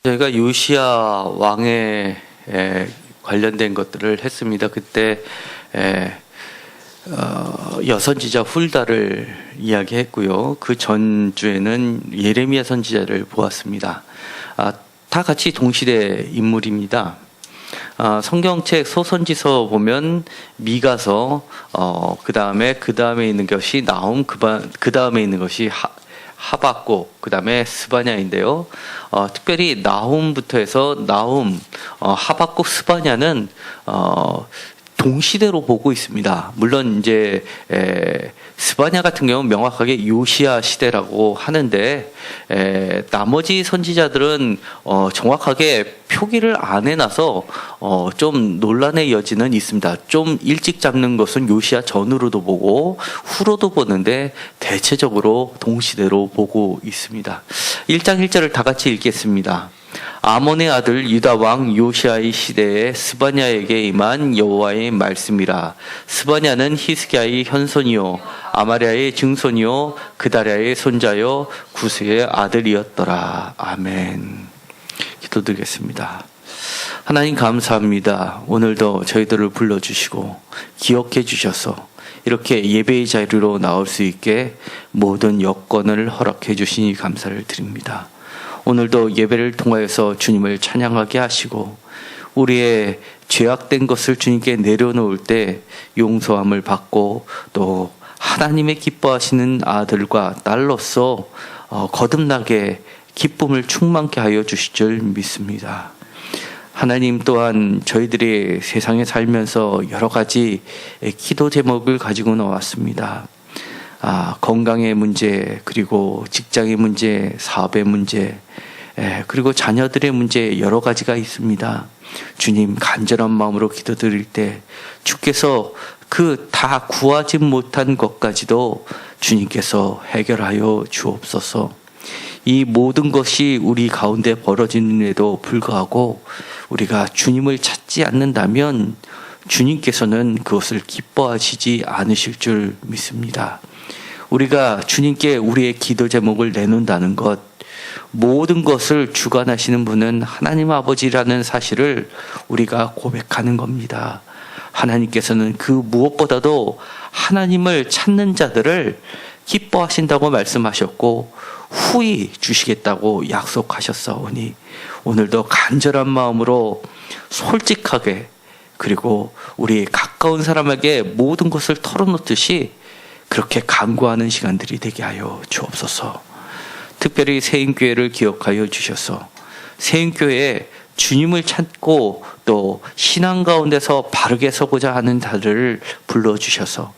저희가 요시야 왕에 관련된 것들을 했습니다. 그때 여선지자 훌다를 이야기했고요. 그 전주에는 예레미야 선지자를 보았습니다. 다 같이 동시대 인물입니다. 성경책 소선지서 보면 미가서, 그 다음에 있는 것이 나훔, 그 다음에 있는 것이 하박국, 그 다음에 스바냐인데요. 특별히 나훔부터 해서 나훔, 하박국, 스바냐는 동시대로 보고 있습니다. 물론 이제 스바냐 같은 경우는 명확하게 요시야 시대라고 하는데 나머지 선지자들은 정확하게 표기를 안 해놔서 좀 논란의 여지는 있습니다. 좀 일찍 잡는 것은 요시야 전으로도 보고 후로도 보는데 대체적으로 동시대로 보고 있습니다. 1장 1절을 다 같이 읽겠습니다. 아몬의 아들 유다 왕 요시아의 시대에 스바냐에게 임한 여호와의 말씀이라. 스바냐는 히스기야의 현손이요 아마랴의 증손이요 그다랴의 손자요 구스의 아들이었더라. 아멘. 기도드리겠습니다. 하나님 감사합니다. 오늘도 저희들을 불러주시고 기억해 주셔서 이렇게 예배의 자리로 나올 수 있게 모든 여건을 허락해 주시니 감사를 드립니다. 오늘도 예배를 통하여서 주님을 찬양하게 하시고 우리의 죄악된 것을 주님께 내려놓을 때 용서함을 받고 또 하나님의 기뻐하시는 아들과 딸로서 거듭나게 기쁨을 충만케 하여 주실 줄 믿습니다. 하나님 또한 저희들이 세상에 살면서 여러 가지 기도 제목을 가지고 나왔습니다. 건강의 문제, 그리고 직장의 문제, 사업의 문제, 그리고 자녀들의 문제 여러 가지가 있습니다. 주님 간절한 마음으로 기도드릴 때 주께서 그 다 구하지 못한 것까지도 주님께서 해결하여 주옵소서. 이 모든 것이 우리 가운데 벌어지는데도 불구하고 우리가 주님을 찾지 않는다면 주님께서는 그것을 기뻐하시지 않으실 줄 믿습니다. 우리가 주님께 우리의 기도 제목을 내놓는다는 것, 모든 것을 주관하시는 분은 하나님 아버지라는 사실을 우리가 고백하는 겁니다. 하나님께서는 그 무엇보다도 하나님을 찾는 자들을 기뻐하신다고 말씀하셨고 후히 주시겠다고 약속하셨사오니 오늘도 간절한 마음으로 솔직하게 그리고 우리 가까운 사람에게 모든 것을 털어놓듯이 그렇게 간구하는 시간들이 되게 하여 주옵소서. 특별히 세인교회를 기억하여 주셔서 세인교회에 주님을 찾고 또 신앙 가운데서 바르게 서고자 하는 자들을 불러주셔서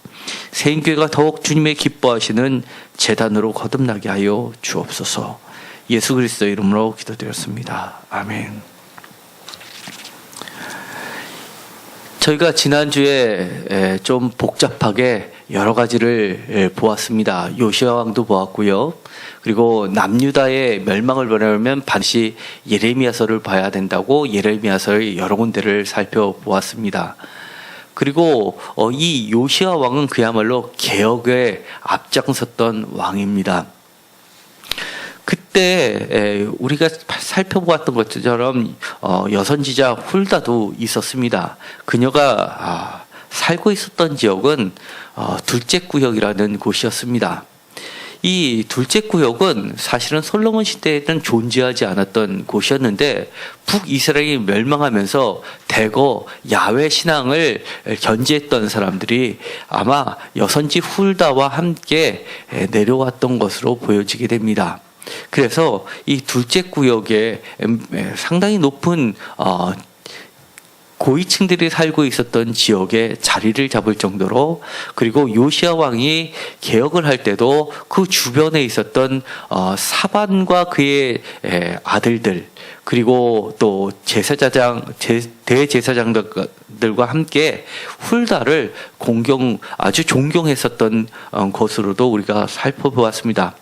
세인교회가 더욱 주님의 기뻐하시는 제단으로 거듭나게 하여 주옵소서. 예수 그리스도 이름으로 기도드렸습니다. 아멘. 저희가 지난주에 좀 복잡하게 여러 가지를 보았습니다. 요시야 왕도 보았고요. 그리고 남유다의 멸망을 보려면 반드시 예레미야서를 봐야 된다고 예레미야서의 여러 군데를 살펴보았습니다. 그리고 이 요시야 왕은 그야말로 개혁에 앞장섰던 왕입니다. 그때 우리가 살펴보았던 것처럼 여선지자 훌다도 있었습니다. 그녀가 살고 있었던 지역은 둘째 구역이라는 곳이었습니다. 이 둘째 구역은 사실은 솔로몬 시대에는 존재하지 않았던 곳이었는데 북이스라엘이 멸망하면서 대거 야훼 신앙을 견지했던 사람들이 아마 여선지 훌다와 함께 내려왔던 것으로 보여지게 됩니다. 그래서 이 둘째 구역에 상당히 높은 고위층들이 살고 있었던 지역에 자리를 잡을 정도로, 그리고 요시야 왕이 개혁을 할 때도 그 주변에 있었던 사반과 그의 아들들, 그리고 또 대제사장들과 함께 훌다를 아주 존경했었던 것으로도 우리가 살펴보았습니다.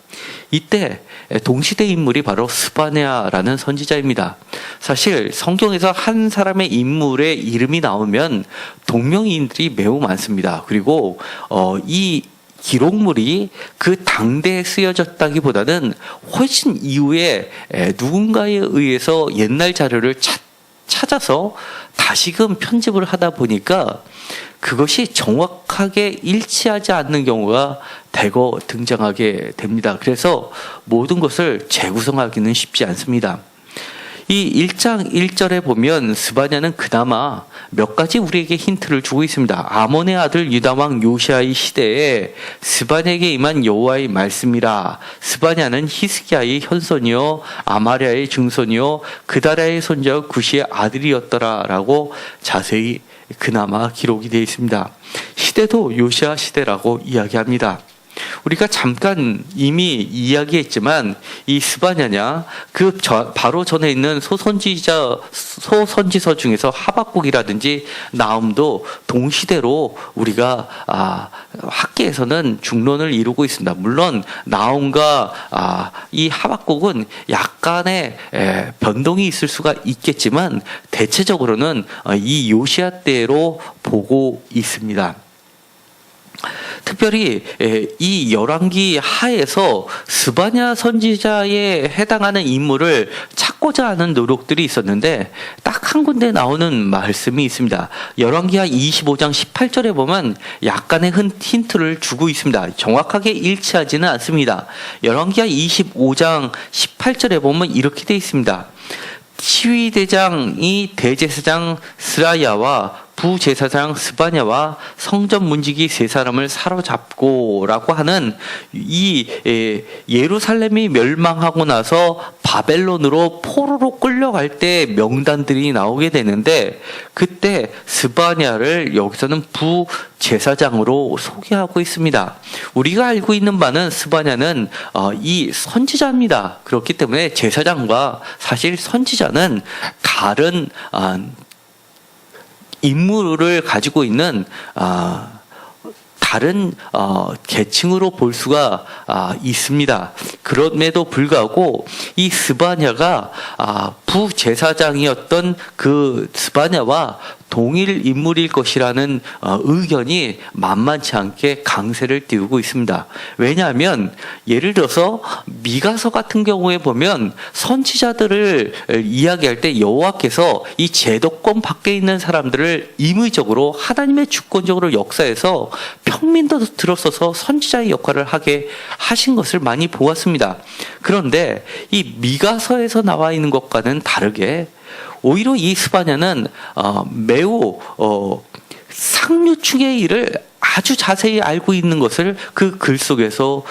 이때 동시대 인물이 바로 스바냐라는 선지자입니다. 사실 성경에서 한 사람의 인물의 이름이 나오면 동명이인들이 매우 많습니다. 그리고 이 기록물이 그 당대에 쓰여졌다기보다는 훨씬 이후에 누군가에 의해서 옛날 자료를 찾아서 다시금 편집을 하다 보니까 그것이 정확하게 일치하지 않는 경우가 대거 등장하게 됩니다. 그래서 모든 것을 재구성하기는 쉽지 않습니다. 이 1장 1절에 보면 스바냐는 그나마 몇 가지 우리에게 힌트를 주고 있습니다. 아몬의 아들 유다왕 요시아의 시대에 스바냐에게 임한 여호와의 말씀이라. 스바냐는 히스기야의 현손이요 아마랴의 증손이요 그다랴의 손자 구시의 아들이었더라 라고 자세히 그나마 기록이 되어 있습니다. 시대도 요시아 시대라고 이야기합니다. 우리가 잠깐 이미 이야기했지만 이 스바냐냐 바로 전에 있는 소선지서 중에서 하박국이라든지 나훔도 동시대로 우리가 학계에서는 중론을 이루고 있습니다. 물론 나훔과 이 하박국은 약간의 변동이 있을 수가 있겠지만 대체적으로는 이 요시아 때로 보고 있습니다. 특별히 이 열왕기 하에서 스바냐 선지자에 해당하는 인물을 찾고자 하는 노력들이 있었는데 딱 한 군데 나오는 말씀이 있습니다. 열왕기하 25장 18절에 보면 약간의 힌트를 주고 있습니다. 정확하게 일치하지는 않습니다. 열왕기하 25장 18절에 보면 이렇게 되어 있습니다. 시위대장이 대제사장 스라야와 부제사장 스바냐와 성전 문지기 세 사람을 사로잡고라고 하는 이 예루살렘이 멸망하고 나서 바벨론으로 포로로 끌려갈 때 명단들이 나오게 되는데 그때 스바냐를 여기서는 부제사장으로 소개하고 있습니다. 우리가 알고 있는 바는 스바냐는 이 선지자입니다. 그렇기 때문에 제사장과 사실 선지자는 다른 임무를 가지고 있는 다른 계층으로 볼 수가 있습니다. 그럼에도 불구하고 이 스바냐가 부제사장이었던 그 스바냐와 동일 인물일 것이라는 의견이 만만치 않게 강세를 띄우고 있습니다. 왜냐하면 예를 들어서 미가서 같은 경우에 보면 선지자들을 이야기할 때 여호와께서 이 제도권 밖에 있는 사람들을 임의적으로 하나님의 주권적으로 역사에서 평민도 들어서서 선지자의 역할을 하게 하신 것을 많이 보았습니다. 그런데 이 미가서에서 나와 있는 것과는 다르게 오히려 이 스바냐는 매우 상류층의 일을 아주 자세히 알고 있는 것을 그 글 속에서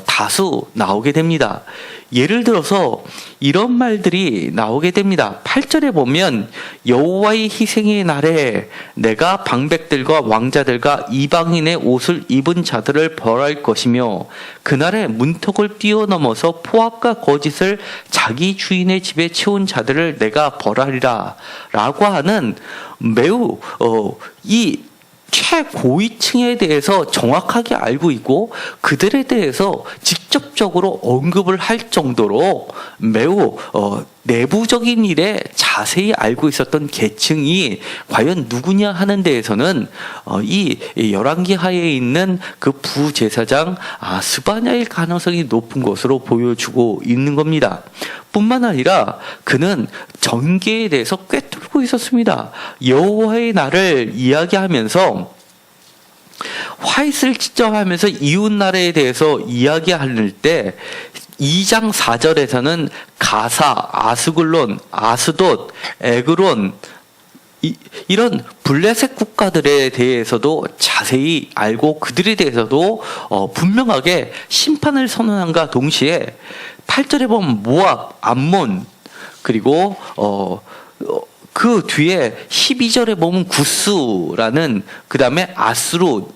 다수 나오게 됩니다. 예를 들어서 이런 말들이 나오게 됩니다. 8절에 보면 여호와의 희생의 날에 내가 방백들과 왕자들과 이방인의 옷을 입은 자들을 벌할 것이며 그날에 문턱을 뛰어넘어서 포악과 거짓을 자기 주인의 집에 채운 자들을 내가 벌하리라 라고 하는 매우 이 최고위층에 대해서 정확하게 알고 있고 그들에 대해서 직접적으로 언급을 할 정도로 매우 내부적인 일에 자세히 알고 있었던 계층이 과연 누구냐 하는 데에서는 이 열왕기 하에 있는 그 부제사장 스바냐일 가능성이 높은 것으로 보여주고 있는 겁니다. 뿐만 아니라 그는 전계에 대해서 꿰뚫고 있었습니다. 여호와의 날을 이야기하면서 화잇을 지정하면서 이웃 나라에 대해서 이야기할 때 2장 4절에서는 가사, 아스글론, 아스돗, 에그론 이런 블레셋 국가들에 대해서도 자세히 알고 그들에 대해서도 분명하게 심판을 선언한과 동시에 8절에 보면 모압, 암몬 그리고 그 뒤에 12절에 보면 구스라는 그 다음에 아스루,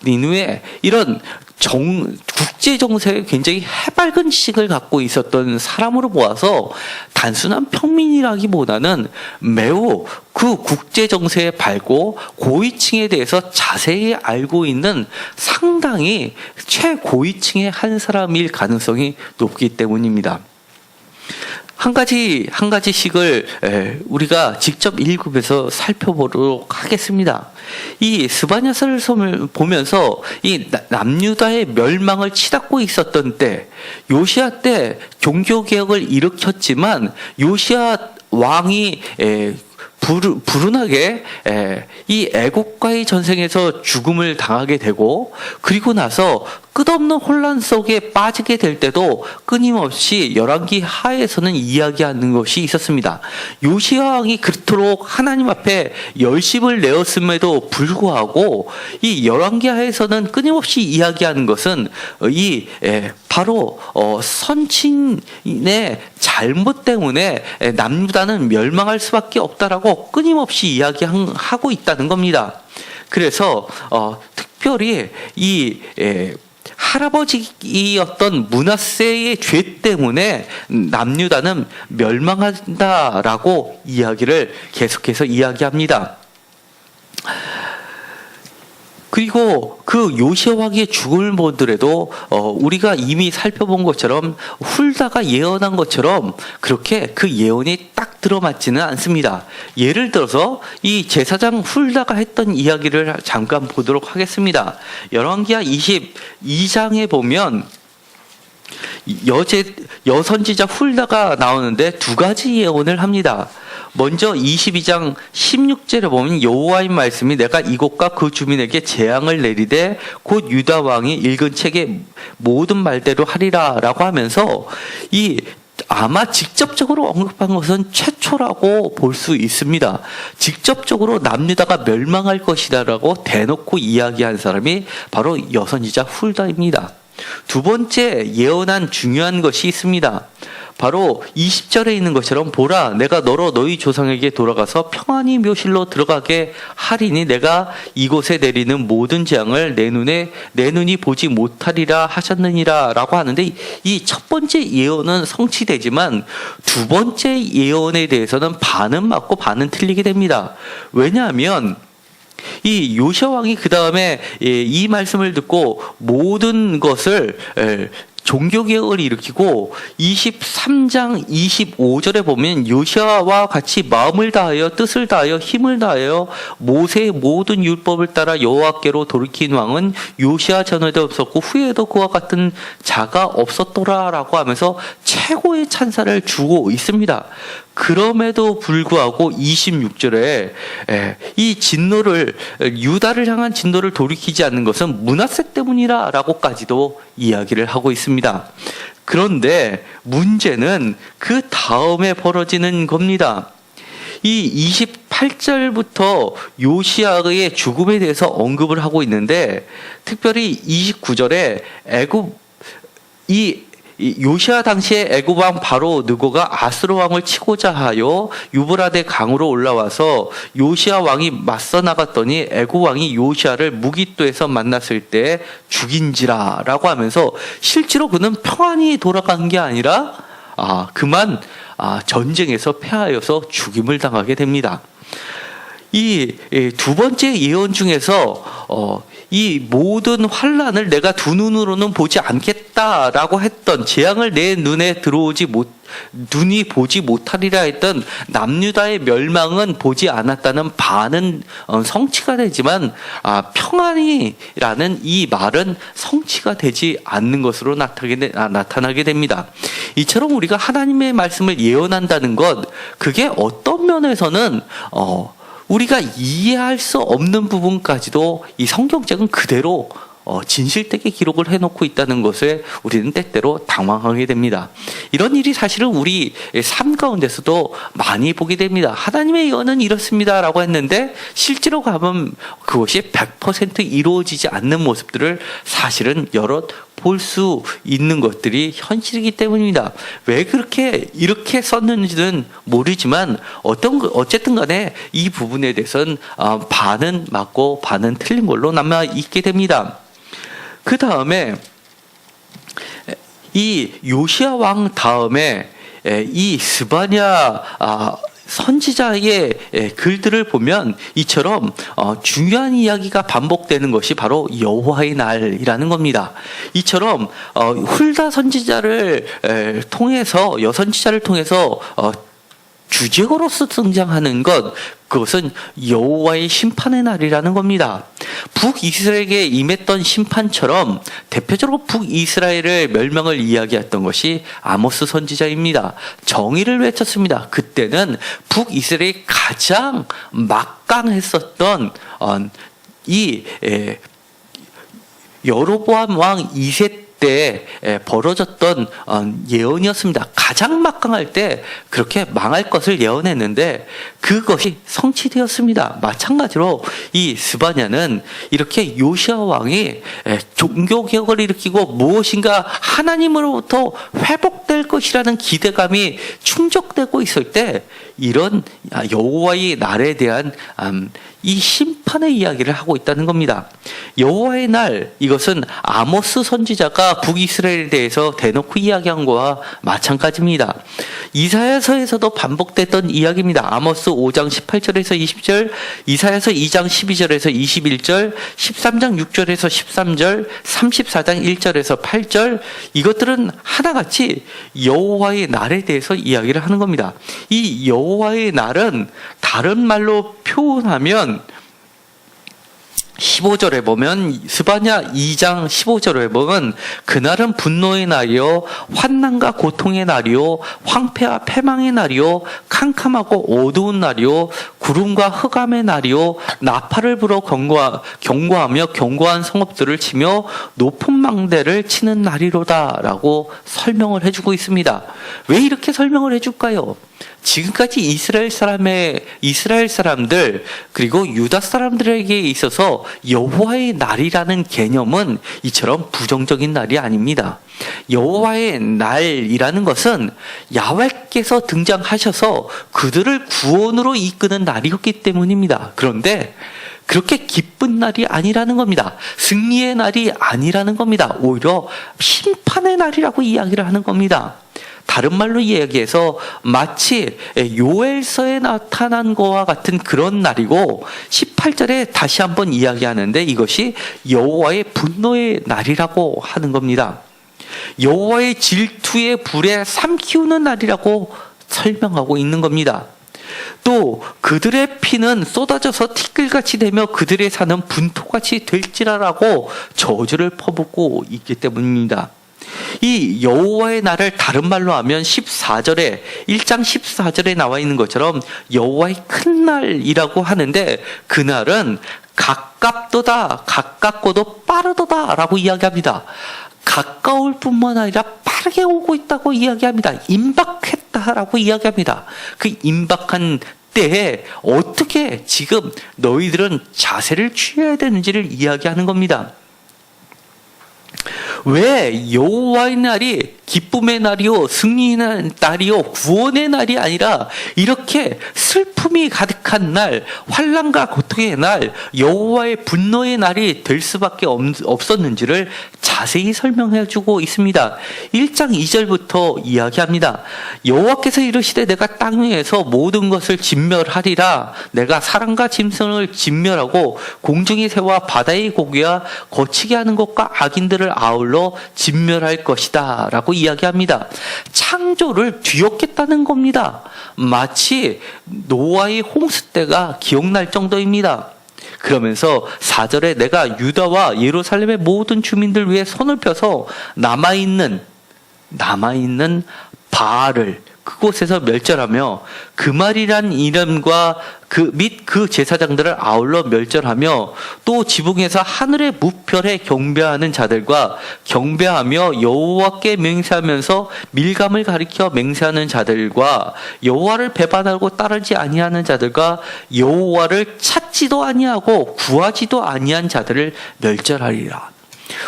니누에 이런 국제 정세에 굉장히 해맑은 지식을 갖고 있었던 사람으로 보아서 단순한 평민이라기보다는 매우 그 국제 정세에 밝고 고위층에 대해서 자세히 알고 있는 상당히 최고위층의 한 사람일 가능성이 높기 때문입니다. 한 가지씩을 우리가 직접 읽으면서 살펴보도록 하겠습니다. 이 스바냐서를 보면서 이 남유다의 멸망을 치닫고 있었던 때, 요시야 때 종교개혁을 일으켰지만 요시야 왕이 불운하게 이 애국과의 전쟁에서 죽음을 당하게 되고, 그리고 나서 끝없는 혼란 속에 빠지게 될 때도 끊임없이 열왕기 하에서는 이야기하는 것이 있었습니다. 요시야 왕이 그토록 하나님 앞에 열심을 내었음에도 불구하고 이 열왕기 하에서는 끊임없이 이야기하는 것은 바로 선친의 잘못 때문에 남유다는 멸망할 수밖에 없다라고 끊임없이 이야기하고 있다는 겁니다. 그래서 특별히 할아버지였던 므낫세의 죄 때문에 남유다는 멸망한다라고 이야기를 계속해서 이야기합니다. 그리고 그 요시야 왕의 죽음을 보더라도 우리가 이미 살펴본 것처럼 훌다가 예언한 것처럼 그렇게 그 예언이 딱 들어맞지는 않습니다. 예를 들어서 이 제사장 훌다가 했던 이야기를 잠깐 보도록 하겠습니다. 열왕기하 22장에 보면 여선지자 훌다가 나오는데 두 가지 예언을 합니다. 먼저 22장 16절에 보면 여호와의 말씀이 내가 이곳과 그 주민에게 재앙을 내리되 곧 유다 왕이 읽은 책의 모든 말대로 하리라 라고 하면서 아마 직접적으로 언급한 것은 최초라고 볼 수 있습니다. 직접적으로 남유다가 멸망할 것이다라고 대놓고 이야기한 사람이 바로 여선지자 훌다입니다. 두 번째 예언한 중요한 것이 있습니다. 바로 20절에 있는 것처럼 보라 내가 너로 너희 조상에게 돌아가서 평안히 묘실로 들어가게 하리니 내가 이곳에 내리는 모든 재앙을 내 눈이 보지 못하리라 하셨느니라 라고 하는데, 이 첫 번째 예언은 성취되지만 두 번째 예언에 대해서는 반은 맞고 반은 틀리게 됩니다. 왜냐하면 이 요시야 왕이 그 다음에 이 말씀을 듣고 모든 것을 종교개혁을 일으키고 23장 25절에 보면 요시야와 같이 마음을 다하여 뜻을 다하여 힘을 다하여 모세의 모든 율법을 따라 여호와께로 돌이킨 왕은 요시야 전에도 없었고 후에도 그와 같은 자가 없었더라라고 하면서 최고의 찬사를 주고 있습니다. 그럼에도 불구하고 26절에 이 진노를 유다를 향한 진노를 돌이키지 않는 것은 므낫세 때문이라라고까지도 이야기를 하고 있습니다. 그런데 문제는 그 다음에 벌어지는 겁니다. 이 28절부터 요시야의 죽음에 대해서 언급을 하고 있는데, 특별히 29절에 요시야 당시에 애굽 왕 바로 느고가 아수르 왕을 치고자 하여 유브라데 강으로 올라와서 요시야 왕이 맞서 나갔더니 애굽 왕이 요시야를 무깃도에서 만났을 때 죽인지라라고 하면서 실제로 그는 평안히 돌아간 게 아니라 그만 전쟁에서 패하여서 죽임을 당하게 됩니다. 이 두 번째 예언 중에서 이 모든 환란을 내가 두 눈으로는 보지 않겠다라고 했던, 재앙을 내 눈이 보지 못하리라 했던 남유다의 멸망은 보지 않았다는 바는 성취가 되지만 평안이라는 이 말은 성취가 되지 않는 것으로 나타나게 됩니다. 이처럼 우리가 하나님의 말씀을 예언한다는 것, 그게 어떤 면에서는 우리가 이해할 수 없는 부분까지도 이 성경책은 그대로 진실되게 기록을 해놓고 있다는 것에 우리는 때때로 당황하게 됩니다. 이런 일이 사실은 우리 삶 가운데서도 많이 보게 됩니다. 하나님의 예언은 이렇습니다라고 했는데 실제로 가면 그것이 100% 이루어지지 않는 모습들을 사실은 여러 볼 수 있는 것들이 현실이기 때문입니다. 왜 이렇게 썼는지는 모르지만 어쨌든 간에 이 부분에 대해서는 반은 맞고 반은 틀린 걸로 남아 있게 됩니다. 그 다음에 이 요시야 왕 다음에 이 스바냐 선지자의 글들을 보면 이처럼 중요한 이야기가 반복되는 것이 바로 여호와의 날이라는 겁니다. 이처럼 훌다 선지자를 통해서 여선지자를 통해서 주제어로서 등장하는 것, 그것은 여호와의 심판의 날이라는 겁니다. 북이스라엘에게 임했던 심판처럼 대표적으로 북이스라엘의 멸망을 이야기했던 것이 아모스 선지자입니다. 정의를 외쳤습니다. 그때는 북이스라엘이 가장 막강했었던 이 여로보암 왕 2세 때 벌어졌던 예언이었습니다. 가장 막강할 때 그렇게 망할 것을 예언했는데 그것이 성취되었습니다. 마찬가지로 이 스바냐는 이렇게 요시아 왕이 종교개혁을 일으키고 무엇인가 하나님으로부터 회복될 것이라는 기대감이 충족되고 있을 때 이런 여호와의 날에 대한 이 심판의 이야기를 하고 있다는 겁니다. 여호와의 날, 이것은 아모스 선지자가 북이스라엘에 대해서 대놓고 이야기한 것과 마찬가지입니다. 이사야서에서도 반복됐던 이야기입니다. 아모스 5장 18절에서 20절, 이사야서 2장 12절에서 21절, 13장 6절에서 13절, 34장 1절에서 8절, 이것들은 하나같이 여호와의 날에 대해서 이야기를 하는 겁니다. 이 여호와의 날은 다른 말로 표현하면 15절에 보면 스바냐 2장 15절에 보면 그날은 분노의 날이요 환난과 고통의 날이요 황폐와 패망의 날이요 캄캄하고 어두운 날이요 구름과 흑암의 날이요 나팔을 불어 경고하며 견고한 성읍들을 치며 높은 망대를 치는 날이로다라고 설명을 해주고 있습니다. 왜 이렇게 설명을 해줄까요? 지금까지 이스라엘 사람들 그리고 유다 사람들에게 있어서 여호와의 날이라는 개념은 이처럼 부정적인 날이 아닙니다. 여호와의 날이라는 것은 야훼께서 등장하셔서 그들을 구원으로 이끄는 날이었기 때문입니다. 그런데 그렇게 기쁜 날이 아니라는 겁니다. 승리의 날이 아니라는 겁니다. 오히려 심판의 날이라고 이야기를 하는 겁니다. 다른 말로 이야기해서 마치 요엘서에 나타난 것과 같은 그런 날이고 18절에 다시 한번 이야기하는데 이것이 여호와의 분노의 날이라고 하는 겁니다. 여호와의 질투의 불에 삼키우는 날이라고 설명하고 있는 겁니다. 또 그들의 피는 쏟아져서 티끌같이 되며 그들의 산은 분토같이 될지라라고 저주를 퍼붓고 있기 때문입니다. 이 여호와의 날을 다른 말로 하면 14절에 1장 14절에 나와 있는 것처럼 여호와의 큰 날이라고 하는데 그날은 가깝도다 가깝고도 빠르도다 라고 이야기합니다. 가까울 뿐만 아니라 빠르게 오고 있다고 이야기합니다. 임박했다라고 이야기합니다. 그 임박한 때에 어떻게 지금 너희들은 자세를 취해야 되는지를 이야기하는 겁니다. 왜 여호와의 날이 기쁨의 날이요 승리의 날이요 구원의 날이 아니라 이렇게 슬픔이 가득한 날, 환난과 고통의 날, 여호와의 분노의 날이 될 수밖에 없었는지를 자세히 설명해 주고 있습니다. 1장 2절부터 이야기합니다. 여호와께서 이르시되 내가 땅 위에서 모든 것을 진멸하리라. 내가 사람과 짐승을 진멸하고 공중의 새와 바다의 고기와 거치게 하는 것과 악인들을 아울러 진멸할 것이다 라고 이야기합니다. 창조를 뒤엎겠다는 겁니다. 마치 노아의 홍수 때가 기억날 정도입니다. 그러면서 4절에 내가 유다와 예루살렘의 모든 주민들 위해 손을 펴서 남아있는 바알을 그곳에서 멸절하며 그말이란 이름과 그 제사장들을 아울러 멸절하며 또 지붕에서 하늘의 무별에 경배하는 자들과 경배하며 여호와께 맹세하면서 밀감을 가리켜 맹세하는 자들과 여호와를 배반하고 따르지 아니하는 자들과 여호와를 찾지도 아니하고 구하지도 아니한 자들을 멸절하리라.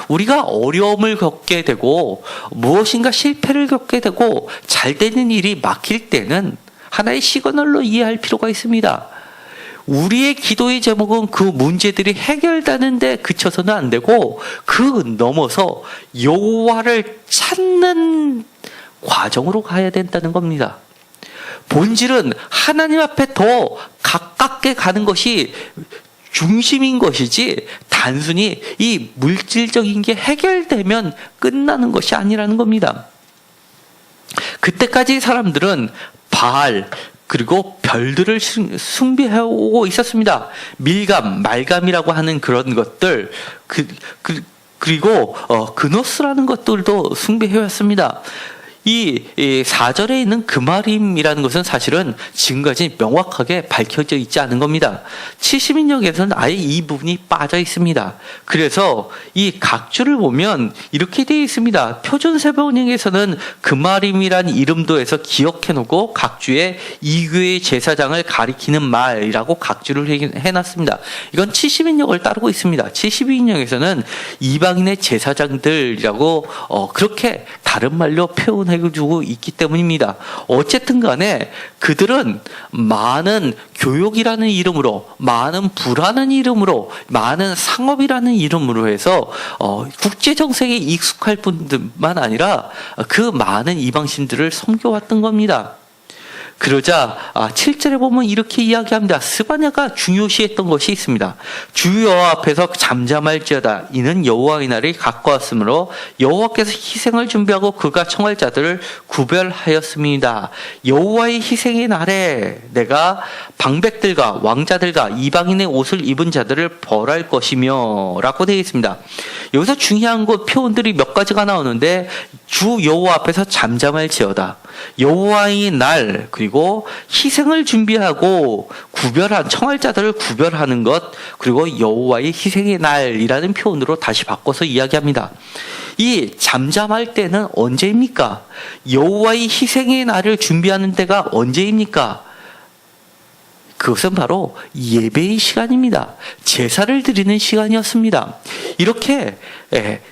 우리가 어려움을 겪게 되고 무엇인가 실패를 겪게 되고 잘 되는 일이 막힐 때는 하나의 시그널로 이해할 필요가 있습니다. 우리의 기도의 제목은 그 문제들이 해결되는데 그쳐서는 안 되고 그 넘어서 여호와를 찾는 과정으로 가야 된다는 겁니다. 본질은 하나님 앞에 더 가깝게 가는 것이 중심인 것이지 단순히 이 물질적인 게 해결되면 끝나는 것이 아니라는 겁니다. 그때까지 사람들은 바알 그리고 별들을 숭배해오고 있었습니다. 밀감, 말감이라고 하는 그런 것들 그리고 그노스라는 것들도 숭배해왔습니다. 이 4절에 있는 그마림이라는 것은 사실은 지금까지 명확하게 밝혀져 있지 않은 겁니다. 70인역에서는 아예 이 부분이 빠져 있습니다. 그래서 이 각주를 보면 이렇게 되어 있습니다. 표준세번역에서는 그마림이란 이름도 해서 기억해놓고 각주에 이교의 제사장을 가리키는 말이라고 각주를 해놨습니다. 이건 70인역을 따르고 있습니다. 72인역에서는 이방인의 제사장들이라고 그렇게 다른 말로 표현해주고 있기 때문입니다. 어쨌든 간에 그들은 많은 교육이라는 이름으로, 많은 부라는 이름으로, 많은 상업이라는 이름으로 해서 국제정세에 익숙할 뿐만 아니라 그 많은 이방신들을 섬겨왔던 겁니다. 그러자 7절에 보면 이렇게 이야기합니다. 스바냐가 중요시했던 것이 있습니다. 주 여호와 앞에서 잠잠할지어다. 이는 여호와의 날이 가까웠으므로 여호와께서 희생을 준비하고 그가 청할 자들을 구별하였습니다. 여호와의 희생의 날에 내가 방백들과 왕자들과 이방인의 옷을 입은 자들을 벌할 것이며 라고 되어 있습니다. 여기서 중요한 것 표현들이 몇 가지가 나오는데 주 여호와 앞에서 잠잠할지어다. 여호와의 날 그리고 희생을 준비하고 구별한 청할 자들을 구별하는 것 그리고 여호와의 희생의 날이라는 표현으로 다시 바꿔서 이야기합니다. 이 잠잠할 때는 언제입니까? 여호와의 희생의 날을 준비하는 때가 언제입니까? 그것은 바로 예배의 시간입니다. 제사를 드리는 시간이었습니다. 이렇게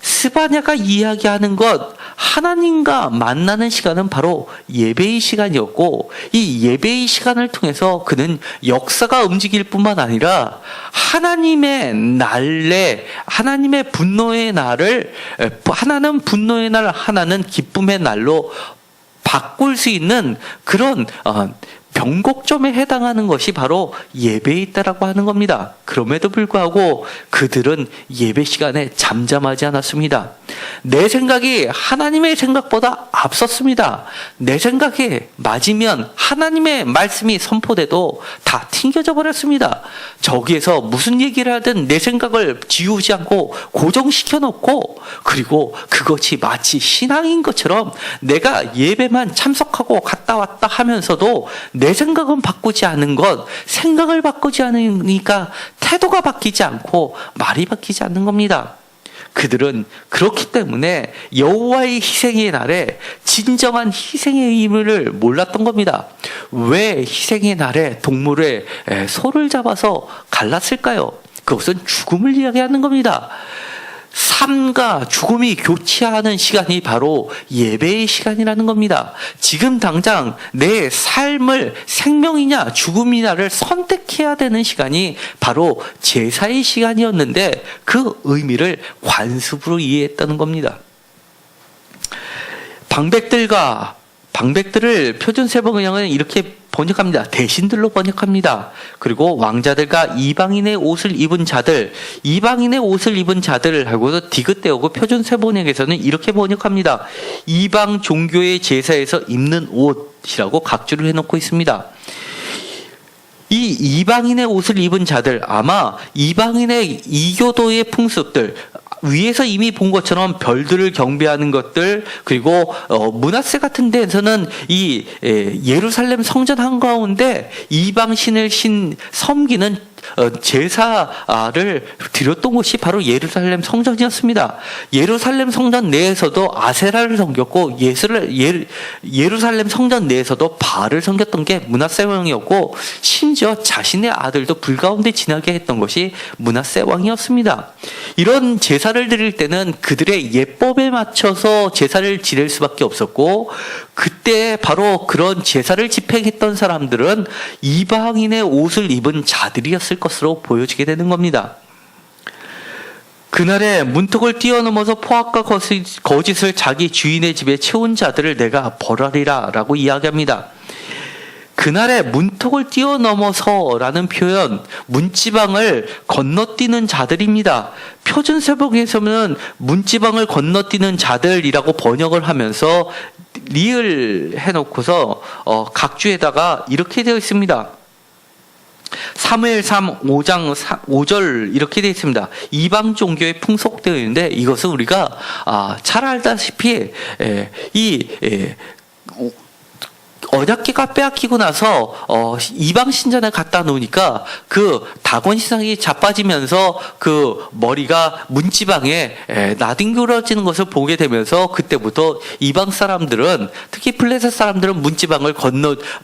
스바냐가 이야기하는 것 하나님과 만나는 시간은 바로 예배의 시간이었고 이 예배의 시간을 통해서 그는 역사가 움직일 뿐만 아니라 하나님의 날에 하나님의 분노의 날을 하나는 분노의 날 하나는 기쁨의 날로 바꿀 수 있는 그런 변곡점에 해당하는 것이 바로 예배에 있다라고 하는 겁니다. 그럼에도 불구하고 그들은 예배 시간에 잠잠하지 않았습니다. 내 생각이 하나님의 생각보다 앞섰습니다. 내 생각에 맞으면 하나님의 말씀이 선포돼도 다 튕겨져 버렸습니다. 저기에서 무슨 얘기를 하든 내 생각을 지우지 않고 고정시켜 놓고 그리고 그것이 마치 신앙인 것처럼 내가 예배만 참석하고 갔다 왔다 하면서도 내 생각은 바꾸지 않은 것, 생각을 바꾸지 않으니까 태도가 바뀌지 않고 말이 바뀌지 않는 겁니다. 그들은 그렇기 때문에 여호와의 희생의 날에 진정한 희생의 의미를 몰랐던 겁니다. 왜 희생의 날에 동물의 소를 잡아서 갈랐을까요? 그것은 죽음을 이야기하는 겁니다. 삶과 죽음이 교차하는 시간이 바로 예배의 시간이라는 겁니다. 지금 당장 내 삶을 생명이냐 죽음이냐를 선택해야 되는 시간이 바로 제사의 시간이었는데 그 의미를 관습으로 이해했다는 겁니다. 방백들을 표준세번역은 이렇게 번역합니다. 대신들로 번역합니다. 그리고 왕자들과 이방인의 옷을 입은 자들, 이방인의 옷을 입은 자들을 하고도 디귿대오고 표준세번역에서는 이렇게 번역합니다. 이방 종교의 제사에서 입는 옷이라고 각주를 해놓고 있습니다. 이 이방인의 옷을 입은 자들, 아마 이방인의 이교도의 풍습들, 위에서 이미 본 것처럼 별들을 경배하는 것들 그리고 므낫세 같은 데에서는 이 예루살렘 성전 한가운데 이방신을 섬기는 제사를 드렸던 곳이 바로 예루살렘 성전이었습니다. 예루살렘 성전 내에서도 아세라를 섬겼고 예루살렘 성전 내에서도 바알을 섬겼던 게 므낫세 왕이었고 심지어 자신의 아들도 불 가운데 지나게 했던 것이 므낫세 왕이었습니다. 이런 제사를 드릴 때는 그들의 예법에 맞춰서 제사를 지낼 수밖에 없었고 그때 바로 그런 제사를 집행했던 사람들은 이방인의 옷을 입은 자들이었을 것으로 보여지게 되는 겁니다. 그날에 문턱을 뛰어넘어서 포악과 거짓을 자기 주인의 집에 채운 자들을 내가 벌하리라 라고 이야기합니다. 그날의 문턱을 뛰어넘어서라는 표현, 문지방을 건너뛰는 자들입니다. 표준세복에서는 문지방을 건너뛰는 자들이라고 번역을 하면서 리을 해놓고서 각주에다가 이렇게 되어 있습니다. 사무엘 3 5장 5절 이렇게 되어 있습니다. 이방 종교에 풍속되어 있는데 이것은 우리가 잘 알다시피 언약궤가 빼앗기고 나서 이방 신전에 갖다 놓으니까 그 다곤 신상이 자빠지면서 그 머리가 문지방에 나뒹굴어지는 것을 보게 되면서 그때부터 이방 사람들은, 특히 블레셋 사람들은 문지방을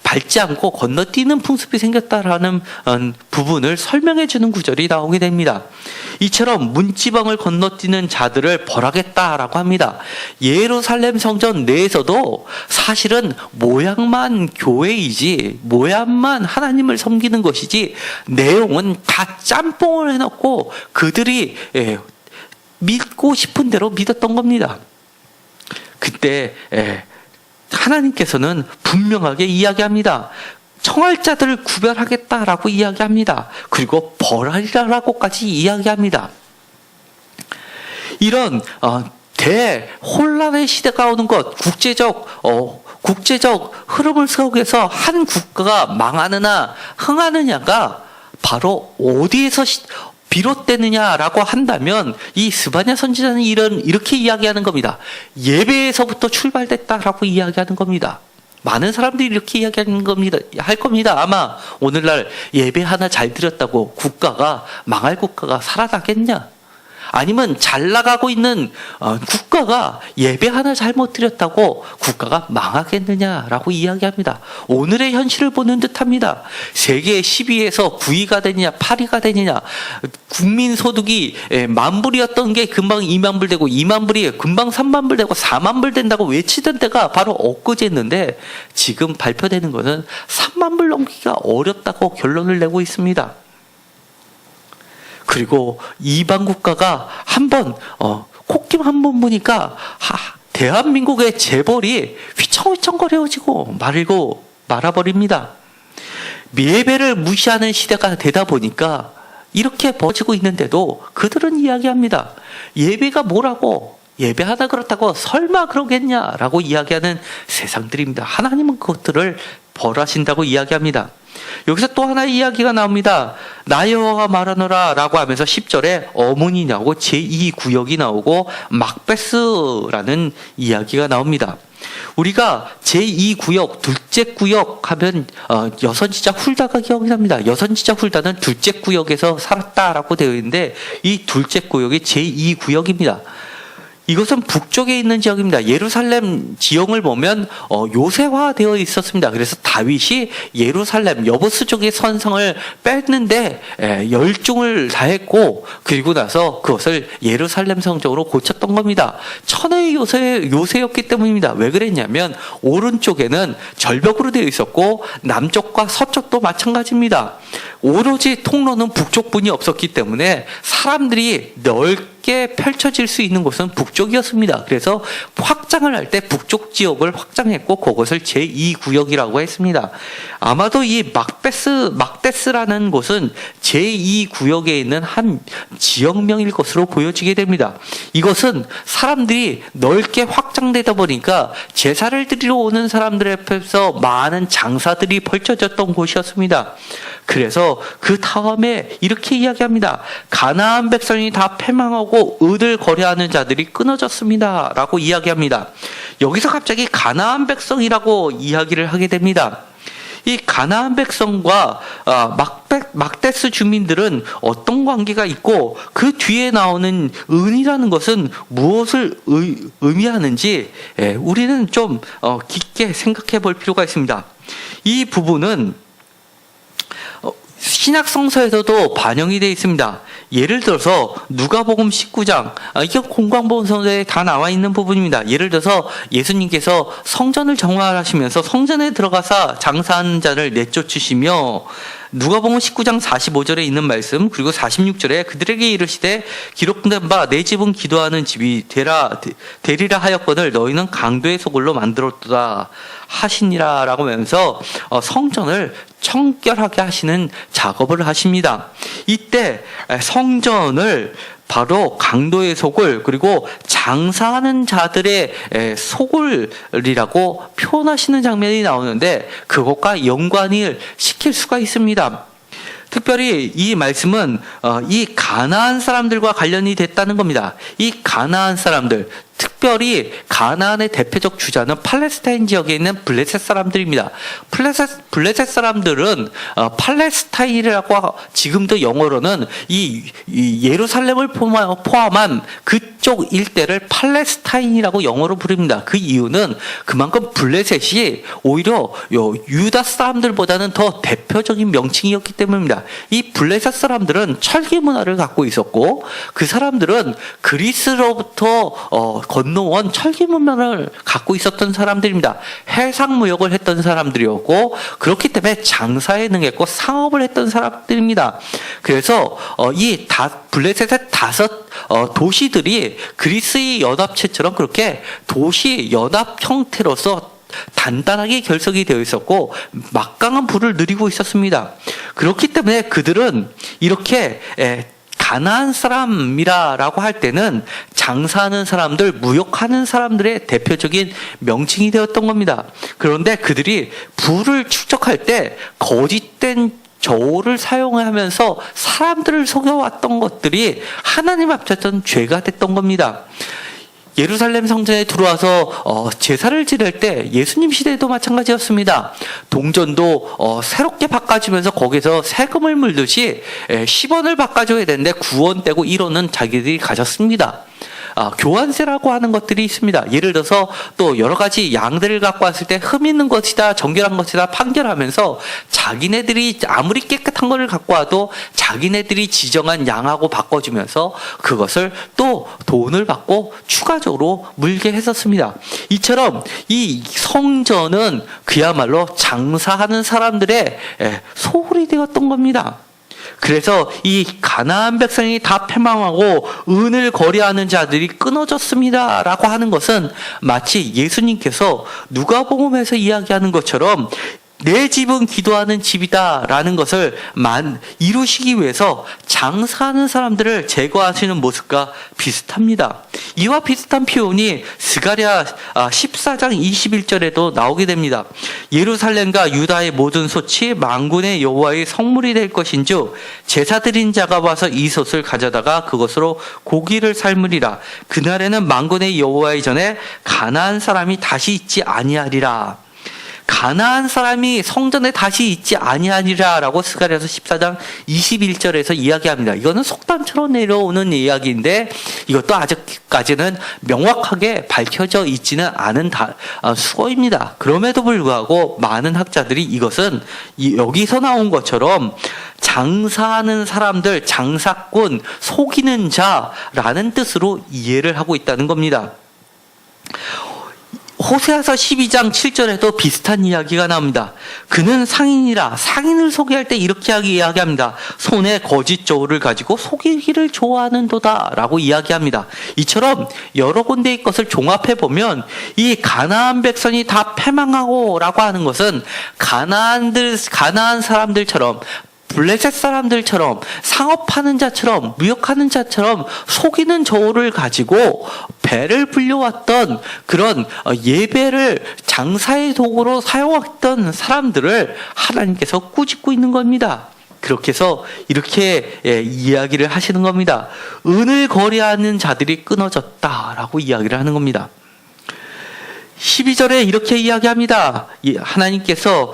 밟지 않고 건너뛰는 풍습이 생겼다라는 부분을 설명해 주는 구절이 나오게 됩니다. 이처럼 문지방을 건너뛰는 자들을 벌하겠다라고 합니다. 예루살렘 성전 내에서도 사실은 모양만 교회이지, 모양만 하나님을 섬기는 것이지, 내용은 다 짬뽕을 해놓고 그들이 믿고 싶은 대로 믿었던 겁니다. 그때 하나님께서는 분명하게 이야기합니다. 청할 자들을 구별하겠다라고 이야기합니다. 그리고 벌하리라라고까지 이야기합니다. 이런 대혼란의 시대가 오는 것, 국제적 흐름을 속에서 한 국가가 망하느냐 흥하느냐가 바로 어디에서 비롯되느냐라고 한다면 이 스바냐 선지자는 이렇게 이야기하는 겁니다. 예배에서부터 출발됐다라고 이야기하는 겁니다. 많은 사람들이 이렇게 이야기하는 겁니다. 할 겁니다. 아마 오늘날 예배 하나 잘 드렸다고 망할 국가가 살아나겠냐? 아니면 잘 나가고 있는 국가가 예배 하나 잘못 드렸다고 국가가 망하겠느냐라고 이야기합니다. 오늘의 현실을 보는 듯합니다. 세계 10위에서 9위가 되느냐 8위가 되느냐, 국민소득이 10,000불이었던 게 금방 20,000불 되고 20,000불이 금방 30,000불 되고 40,000불 된다고 외치던 때가 바로 엊그제였는데 지금 발표되는 것은 30,000불 넘기기가 어렵다고 결론을 내고 있습니다. 그리고 이방 국가가 한번 콧김 한번 보니까 대한민국의 재벌이 휘청휘청거려지고 말아버립니다. 예배를 무시하는 시대가 되다 보니까 이렇게 벌어지고 있는데도 그들은 이야기합니다. 예배가 뭐라고, 예배 하나 그렇다고 설마 그러겠냐라고 이야기하는 세상들입니다. 하나님은 그것들을 벌하신다고 이야기합니다. 여기서 또 하나의 이야기가 나옵니다. 나 여호와가 말하노라 라고 하면서 10절에 어문이 나오고 제2구역이 나오고 막베스라는 이야기가 나옵니다. 우리가 제2구역, 둘째 구역 하면 여선지자 훌다가 기억이 납니다. 여선지자 훌다는 둘째 구역에서 살았다라고 되어 있는데 이 둘째 구역이 제2구역입니다. 이것은 북쪽에 있는 지역입니다. 예루살렘 지형을 보면 요새화되어 있었습니다. 그래서 다윗이 예루살렘 여보스 쪽의 선성을 뺐는데 열중을 다했고, 그리고 나서 그것을 예루살렘 성적으로 고쳤던 겁니다. 천의 요새였기 때문입니다. 왜 그랬냐면 오른쪽에는 절벽으로 되어 있었고 남쪽과 서쪽도 마찬가지입니다. 오로지 통로는 북쪽뿐이 없었기 때문에 사람들이 넓게 펼쳐질 수 있는 곳은 북쪽이었습니다. 그래서 확장을 할 때 북쪽 지역을 확장했고 그것을 제2구역이라고 했습니다. 아마도 이 막데스라는 곳은 제2구역에 있는 한 지역명일 것으로 보여지게 됩니다. 이것은 사람들이 넓게 확장되다 보니까 제사를 드리러 오는 사람들 앞에서 많은 장사들이 펼쳐졌던 곳이었습니다. 그래서 그 다음에 이렇게 이야기합니다. 가나안 백성이 다 패망하고 을을 거래하는 자들이 끊어졌습니다 라고 이야기합니다. 여기서 갑자기 가나안 백성이라고 이야기를 하게 됩니다. 이 가나안 백성과 막데스 주민들은 어떤 관계가 있고 그 뒤에 나오는 은이라는 것은 무엇을 의미하는지 우리는 좀 깊게 생각해 볼 필요가 있습니다. 이 부분은 신약 성서에서도 반영이 되어 있습니다. 예를 들어서 누가복음 19장, 이게 공관복음서에 다 나와 있는 부분입니다. 예를 들어서 예수님께서 성전을 정화하시면서 성전에 들어가서 장사하는 자를 내쫓으시며 누가복음 19장 45절에 있는 말씀, 그리고 46절에 그들에게 이르시되 기록된 바 내 집은 기도하는 집이 되리라 하였거늘 너희는 강도의 소굴로 만들었도다 하시니라 라고 하면서 성전을 청결하게 하시는 작업을 하십니다. 이때 성전을 바로 강도의 소굴, 그리고 장사하는 자들의 소굴이라고 표현하시는 장면이 나오는데 그것과 연관을 시킬 수가 있습니다. 특별히 이 말씀은 이 가나안 사람들과 관련이 됐다는 겁니다. 이 가나안 사람들, 특별히 가나안의 대표적 주자는 팔레스타인 지역에 있는 블레셋 사람들입니다. 블레셋 사람들은 팔레스타인이라고 지금도 영어로는 이 예루살렘을 포함한 그쪽 일대를 팔레스타인이라고 영어로 부릅니다. 그 이유는 그만큼 블레셋이 오히려 유다 사람들보다는 더 대표적인 명칭이었기 때문입니다. 이 블레셋 사람들은 철기 문화를 갖고 있었고 그 사람들은 그리스로부터 건너온 철기 문명을 갖고 있었던 사람들입니다. 해상무역을 했던 사람들이었고 그렇기 때문에 장사에 능했고 상업을 했던 사람들입니다. 그래서 이 블레셋의 5 도시들이 그리스의 연합체처럼 그렇게 도시 연합 형태로서 단단하게 결석이 되어 있었고 막강한 부를 누리고 있었습니다. 그렇기 때문에 그들은 이렇게 가나안 사람이라고 할 때는 장사하는 사람들, 무역하는 사람들의 대표적인 명칭이 되었던 겁니다. 그런데 그들이 부를 축적할 때 거짓된 저울을 사용하면서 사람들을 속여왔던 것들이 하나님 앞에서는 죄가 됐던 겁니다. 예루살렘 성전에 들어와서 제사를 지낼 때 예수님 시대에도 마찬가지였습니다. 동전도 새롭게 바꿔주면서 거기서 세금을 물듯이 10원을 바꿔줘야 되는데 9원 떼고 1원은 자기들이 가졌습니다. 교환세라고 하는 것들이 있습니다. 예를 들어서 또 여러 가지 양들을 갖고 왔을 때 흠 있는 것이다, 정결한 것이다 판결하면서 자기네들이 아무리 깨끗한 것을 갖고 와도 자기네들이 지정한 양하고 바꿔주면서 그것을 또 돈을 받고 추가적으로 물게 했었습니다. 이처럼 이 성전은 그야말로 장사하는 사람들의 소굴이 되었던 겁니다. 그래서 이 가나안 백성이 다 패망하고 은을 거래하는 자들이 끊어졌습니다 라고 하는 것은 마치 예수님께서 누가복음에서 이야기하는 것처럼 내 집은 기도하는 집이다 라는 것을 이루시기 위해서 장사하는 사람들을 제거하시는 모습과 비슷합니다. 이와 비슷한 표현이 스가랴 14장 21절에도 나오게 됩니다. 예루살렘과 유다의 모든 솥이 만군의 여호와의 성물이 될 것인즉 제사 드린 자가 와서 이 솥을 가져다가 그것으로 고기를 삶으리라. 그날에는 만군의 여호와의 전에 가나안 사람이 다시 있지 아니하리라. 가나안 사람이 성전에 다시 있지 아니하니라 라고 스가랴서 14장 21절에서 이야기합니다. 이거는 속담처럼 내려오는 이야기인데 이것도 아직까지는 명확하게 밝혀져 있지는 않은 수어입니다. 그럼에도 불구하고 많은 학자들이 이것은 여기서 나온 것처럼 장사하는 사람들, 장사꾼, 속이는 자라는 뜻으로 이해를 하고 있다는 겁니다. 호세아서 12장 7절에도 비슷한 이야기가 나옵니다. 그는 상인이라. 상인을 소개할 때 이렇게 이야기합니다. 손에 거짓 저울을 가지고 속이기를 좋아하는도다 라고 이야기합니다. 이처럼 여러 군데의 것을 종합해보면 이 가나안 백성이 다 패망하고 라고 하는 것은 가나안 사람들처럼 블레셋 사람들처럼 상업하는 자처럼 무역하는 자처럼 속이는 저울을 가지고 배를 불려왔던 그런 예배를 장사의 도구로 사용했던 사람들을 하나님께서 꾸짖고 있는 겁니다. 그렇게 해서 이렇게 이야기를 하시는 겁니다. 은을 거래하는 자들이 끊어졌다라고 이야기를 하는 겁니다. 12절에 이렇게 이야기합니다. 하나님께서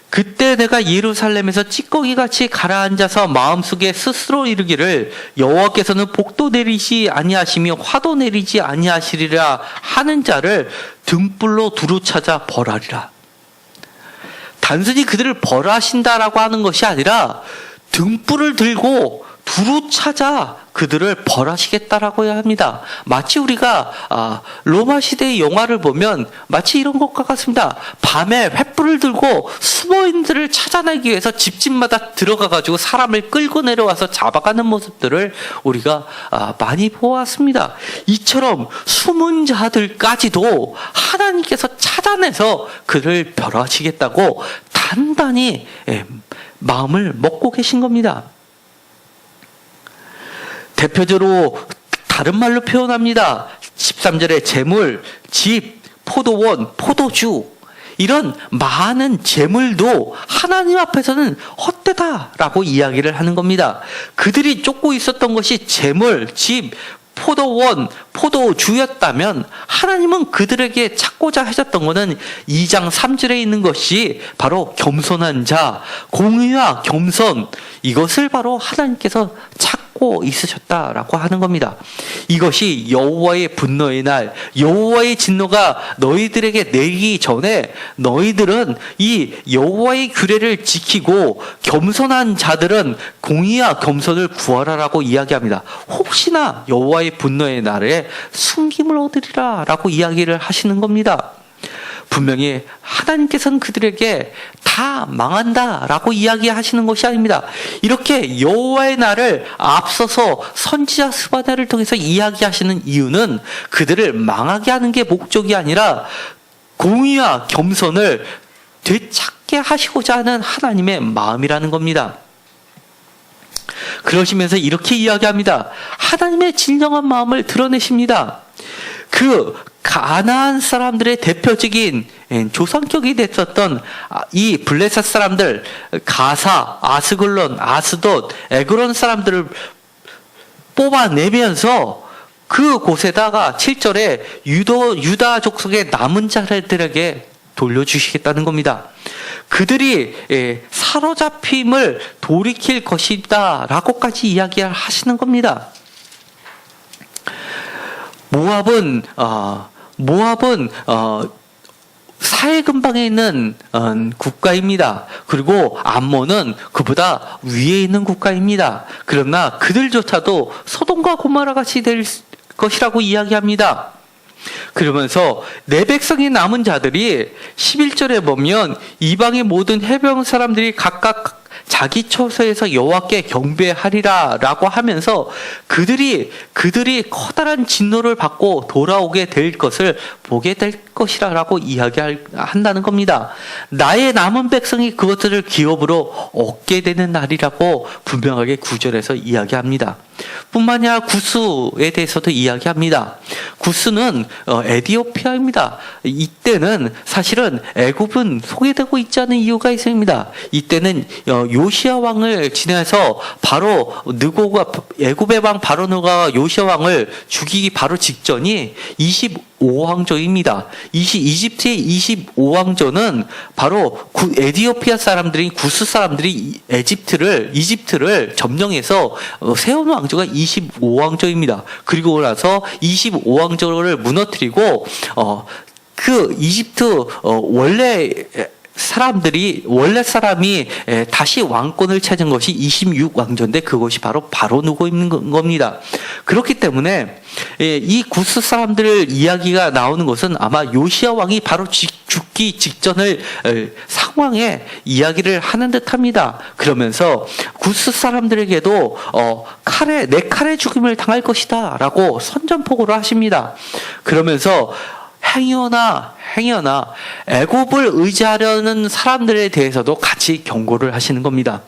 그때 내가 예루살렘에서 찌꺼기같이 가라앉아서 마음속에 스스로 이르기를 여호와께서는 복도 내리시 아니하시며 화도 내리지 아니하시리라 하는 자를 등불로 두루 찾아 벌하리라. 단순히 그들을 벌하신다라고 하는 것이 아니라 등불을 들고 두루 찾아 그들을 벌하시겠다라고 합니다. 마치 우리가 로마 시대의 영화를 보면 마치 이런 것과 같습니다. 밤에 횃불을 들고 숨어있는들을 찾아내기 위해서 집집마다 들어가가지고 사람을 끌고 내려와서 잡아가는 모습들을 우리가 많이 보았습니다. 이처럼 숨은 자들까지도 하나님께서 찾아내서 그를 벌하시겠다고 단단히 마음을 먹고 계신 겁니다. 대표적으로 다른 말로 표현합니다. 13절에 재물, 집, 포도원, 포도주 이런 많은 재물도 하나님 앞에서는 헛되다라고 이야기를 하는 겁니다. 그들이 쫓고 있었던 것이 재물, 집, 포도원, 포도주였다면 하나님은 그들에게 찾고자 하셨던 것은 2장 3절에 있는 것이 바로 겸손한 자, 공의와 겸손, 이것을 바로 하나님께서 찾고 있으셨다라고 하는 겁니다. 이것이 여호와의 분노의 날, 여호와의 진노가 너희들에게 내리기 전에 너희들은 이 여호와의 규례를 지키고 겸손한 자들은 공의와 겸손을 구하라라고 이야기합니다. 혹시나 여호와의 분노의 날에 숨김을 얻으리라 라고 이야기를 하시는 겁니다. 분명히 하나님께서는 그들에게 다 망한다 라고 이야기하시는 것이 아닙니다. 이렇게 여호와의 날을 앞서서 선지자 스바냐를 통해서 이야기하시는 이유는 그들을 망하게 하는 게 목적이 아니라 공의와 겸손을 되찾게 하시고자 하는 하나님의 마음이라는 겁니다. 그러시면서 이렇게 이야기합니다. 하나님의 진정한 마음을 드러내십니다. 그 가나안 사람들의 대표적인 조상격이 됐었던 이 블레셋 사람들, 가사, 아스글론, 아스돗, 에그론 사람들을 뽑아내면서 그 곳에다가 7절에 유다 족속의 남은 자들에게 돌려주시겠다는 겁니다. 그들이 사로잡힘을 돌이킬 것이다 라고까지 이야기를 하시는 겁니다. 모압은 사해 근방에 있는 국가입니다. 그리고 암몬은 그보다 위에 있는 국가입니다. 그러나 그들조차도 소돔과 고모라 같이 될 것이라고 이야기합니다. 그러면서 내 백성이 남은 자들이 11절에 보면 이방의 모든 해변 사람들이 각각 자기 처소에서 여호와께 경배하리라 라고 하면서 그들이 커다란 진노를 받고 돌아오게 될 것을 보게 될 것이라 라고 이야기한다는 겁니다. 나의 남은 백성이 그것들을 기업으로 얻게 되는 날이라고 분명하게 9절에서 이야기합니다. 뿐만이 아니라 구스에 대해서도 이야기합니다. 구스는 에티오피아입니다. 이때는 사실은 애굽은 소개되고 있지 않은 이유가 있습니다. 이때는 요시야 왕을 지내서 바로 느고가 애굽의 왕 바로 느고가 요시야 왕을 죽이기 바로 직전이 25왕조입니다. 이집트의 25왕조는 바로 에티오피아 사람들이 구스 사람들이 이집트를 점령해서 세운 왕조가 25왕조입니다. 그리고 나서 25왕조를 무너뜨리고 그 이집트 원래 사람이 다시 왕권을 찾은 것이 26왕조인데 그것이 바로 누고 있는 겁니다. 그렇기 때문에 이 구스 사람들 이야기가 나오는 것은 아마 요시야 왕이 바로 죽기 직전의 상황에 이야기를 하는 듯합니다. 그러면서 구스 사람들에게도 내 칼에 죽임을 당할 것이다 라고 선전포고를 하십니다. 그러면서 행여나 애굽을 의지하려는 사람들에 대해서도 같이 경고를 하시는 겁니다.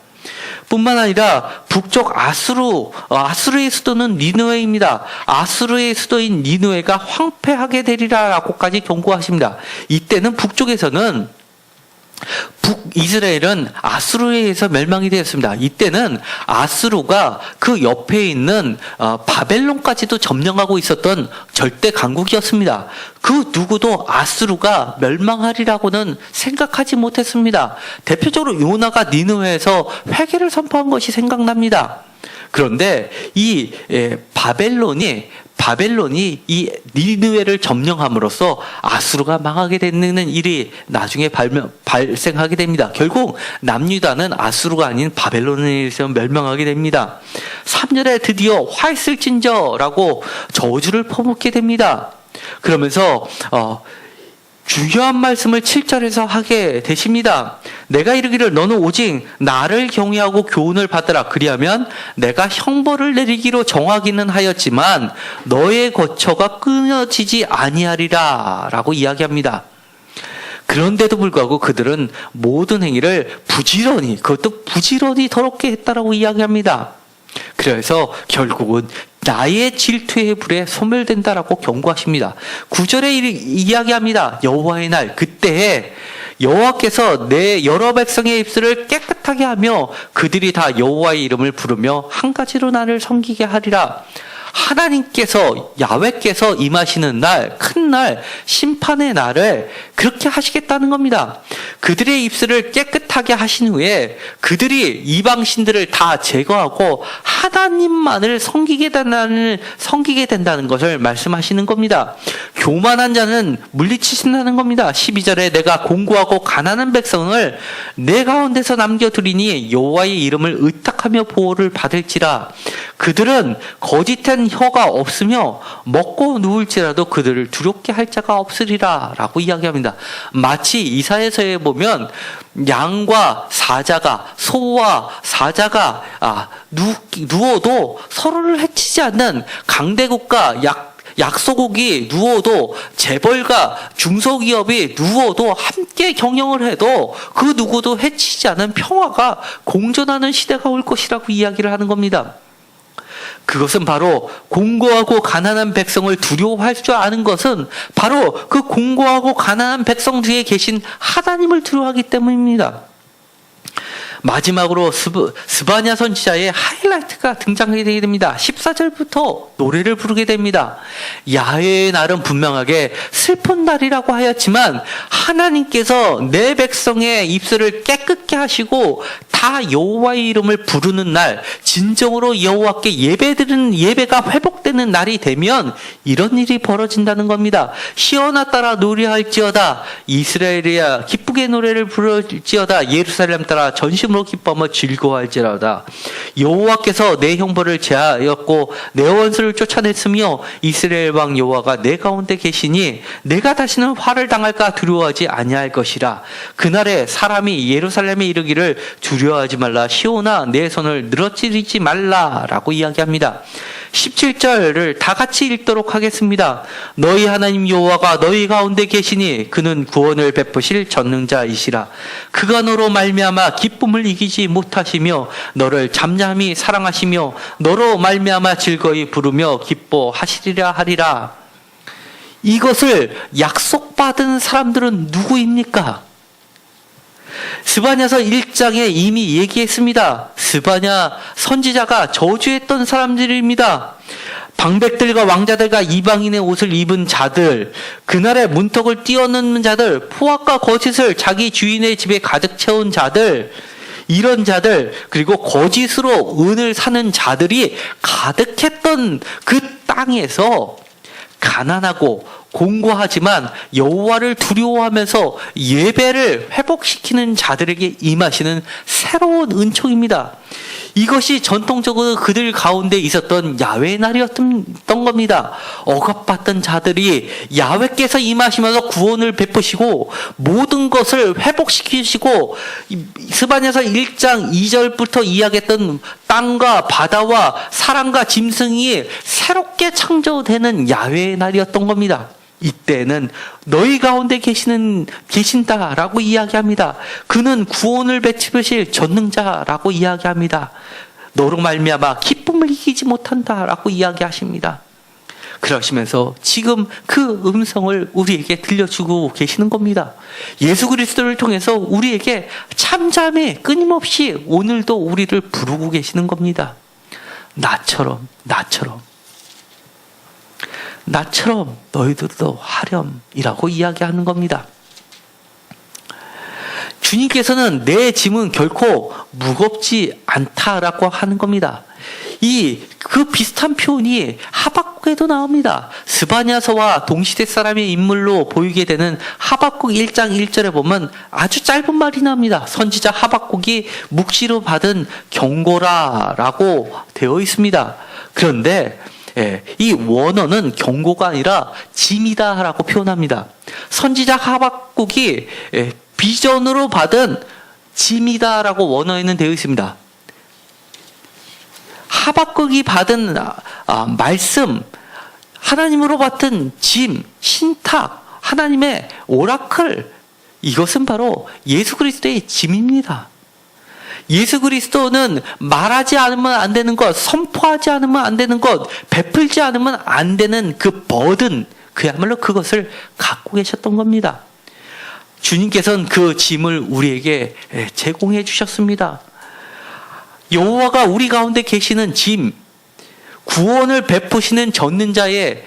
뿐만 아니라 북쪽 아수르의 수도는 니느웨입니다. 아수르의 수도인 니느웨가 황폐하게 되리라라고까지 경고하십니다. 이때는 북쪽에서는 북이스라엘은 아수르에 의해서 멸망이 되었습니다. 이때는 아수르가 그 옆에 있는 바벨론까지도 점령하고 있었던 절대 강국이었습니다. 그 누구도 아수르가 멸망하리라고는 생각하지 못했습니다. 대표적으로 요나가 니느웨에서 회개를 선포한 것이 생각납니다. 그런데 이 바벨론이 바벨론이 이 니느웨를 점령함으로써 아수르가 망하게 되는 일이 나중에 발생하게 됩니다. 결국 남유다는 아수르가 아닌 바벨론에 의해서 멸망하게 됩니다. 3절에 드디어 화 있을진저라고 저주를 퍼붓게 됩니다. 그러면서 중요한 말씀을 7절에서 하게 되십니다. 내가 이르기를 너는 오직 나를 경외하고 교훈을 받으라. 그리하면 내가 형벌을 내리기로 정하기는 하였지만 너의 거처가 끊어지지 아니하리라 라고 이야기합니다. 그런데도 불구하고 그들은 모든 행위를 부지런히, 그것도 부지런히 더럽게 했다라고 이야기합니다. 그래서 결국은 나의 질투의 불에 소멸된다라고 경고하십니다. 9절에 이야기합니다. 여호와의 날, 그때에 여호와께서 내 여러 백성의 입술을 깨끗하게 하며 그들이 다 여호와의 이름을 부르며 한 가지로 나를 섬기게 하리라. 하나님께서, 야훼께서 임하시는 날, 큰 날, 심판의 날을 그렇게 하시겠다는 겁니다. 그들의 입술을 깨끗하게 하신 후에 그들이 이방신들을 다 제거하고 하나님만을 섬기게 된다는 것을 말씀하시는 겁니다. 교만한 자는 물리치신다는 겁니다. 12절에 내가 공고하고 가난한 백성을 내 가운데서 남겨두리니 여호와의 이름을 의탁하며 보호를 받을지라. 그들은 거짓한 혀가 없으며 먹고 누울지라도 그들을 두렵게 할 자가 없으리라 라고 이야기합니다. 마치 이사야서에 보면 양과 사자가, 소와 사자가 누워도 서로를 해치지 않는 강대국과 약소국이 누워도, 재벌과 중소기업이 누워도 함께 경영을 해도 그 누구도 해치지 않은 평화가 공존하는 시대가 올 것이라고 이야기를 하는 겁니다. 그것은 바로 공고하고 가난한 백성을 두려워할 줄 아는 것은 바로 그 공고하고 가난한 백성 뒤에 계신 하나님을 두려워하기 때문입니다. 마지막으로 스바냐 선지자의 하이라이트가 등장하게 되게 됩니다. 14절부터 노래를 부르게 됩니다. 야훼의 날은 분명하게 슬픈 날이라고 하였지만 하나님께서 내 백성의 입술을 깨끗게 하시고 다 여호와의 이름을 부르는 날, 진정으로 여호와께 예배드리는 예배가 회복되는 날이 되면 이런 일이 벌어진다는 겁니다. 시온아 따라 노래할지어다, 이스라엘이야 기쁘게 노래를 부를지어다, 예루살렘 따라 전심으로 기뻐하며 즐거워할지어다. 여호와께서 내 형벌을 제하였고 내 원수를 쫓아냈으며 이스라엘 왕 여호와가 내 가운데 계시니 내가 다시는 화를 당할까 두려워하지 아니할 것이라. 그날에 사람이 예루살렘에 이르기를 두려워하지 말라, 시온아 내 손을 늘어뜨리지 말라 라고 이야기합니다. 17절을 다 같이 읽도록 하겠습니다. 너희 하나님 여호와가 너희 가운데 계시니 그는 구원을 베푸실 전능자이시라. 그가 너로 말미암아 기쁨을 이기지 못하시며 너를 잠잠히 사랑하시며 너로 말미암아 즐거이 부르며 기뻐하시리라 하리라. 이것을 약속받은 사람들은 누구입니까? 스바냐서 1장에 이미 얘기했습니다. 스바냐 선지자가 저주했던 사람들입니다. 방백들과 왕자들과 이방인의 옷을 입은 자들, 그날의 문턱을 뛰어넘는 자들, 포악과 거짓을 자기 주인의 집에 가득 채운 자들, 이런 자들, 그리고 거짓으로 은을 사는 자들이 가득했던 그 땅에서 가난하고 공고하지만 여호와를 두려워하면서 예배를 회복시키는 자들에게 임하시는 새로운 은총입니다. 이것이 전통적으로 그들 가운데 있었던 야훼의 날이었던 겁니다. 억압받던 자들이 야훼께서 임하시면서 구원을 베푸시고 모든 것을 회복시키시고, 스바냐서 1장 2절부터 이야기했던 땅과 바다와 사람과 짐승이 새롭게 창조되는 야훼의 날이었던 겁니다. 이때는 너희 가운데 계신다라고 이야기합니다. 그는 구원을 베푸실 전능자라고 이야기합니다. 너로 말미암아 기쁨을 이기지 못한다라고 이야기하십니다. 그러시면서 지금 그 음성을 우리에게 들려주고 계시는 겁니다. 예수 그리스도를 통해서 우리에게 참잠에 끊임없이 오늘도 우리를 부르고 계시는 겁니다. 나처럼 너희들도 하렴이라고 이야기하는 겁니다. 주님께서는 내 짐은 결코 무겁지 않다라고 하는 겁니다. 이 그 비슷한 표현이 하박국에도 나옵니다. 스바냐서와 동시대 사람의 인물로 보이게 되는 하박국 1장 1절에 보면 아주 짧은 말이 나옵니다. 선지자 하박국이 묵시로 받은 경고라라고 되어 있습니다. 그런데 이 원어는 경고가 아니라 짐이다라고 표현합니다. 선지자 하박국이 비전으로 받은 짐이다라고 원어에는 되어 있습니다. 하박국이 받은 말씀, 하나님으로 받은 짐, 신탁, 하나님의 오라클, 이것은 바로 예수 그리스도의 짐입니다. 예수 그리스도는 말하지 않으면 안 되는 것, 선포하지 않으면 안 되는 것, 베풀지 않으면 안 되는 그 버든, 그야말로 그것을 갖고 계셨던 겁니다. 주님께서는 그 짐을 우리에게 제공해 주셨습니다. 여호와가 우리 가운데 계시는 짐, 구원을 베푸시는 젖는 자의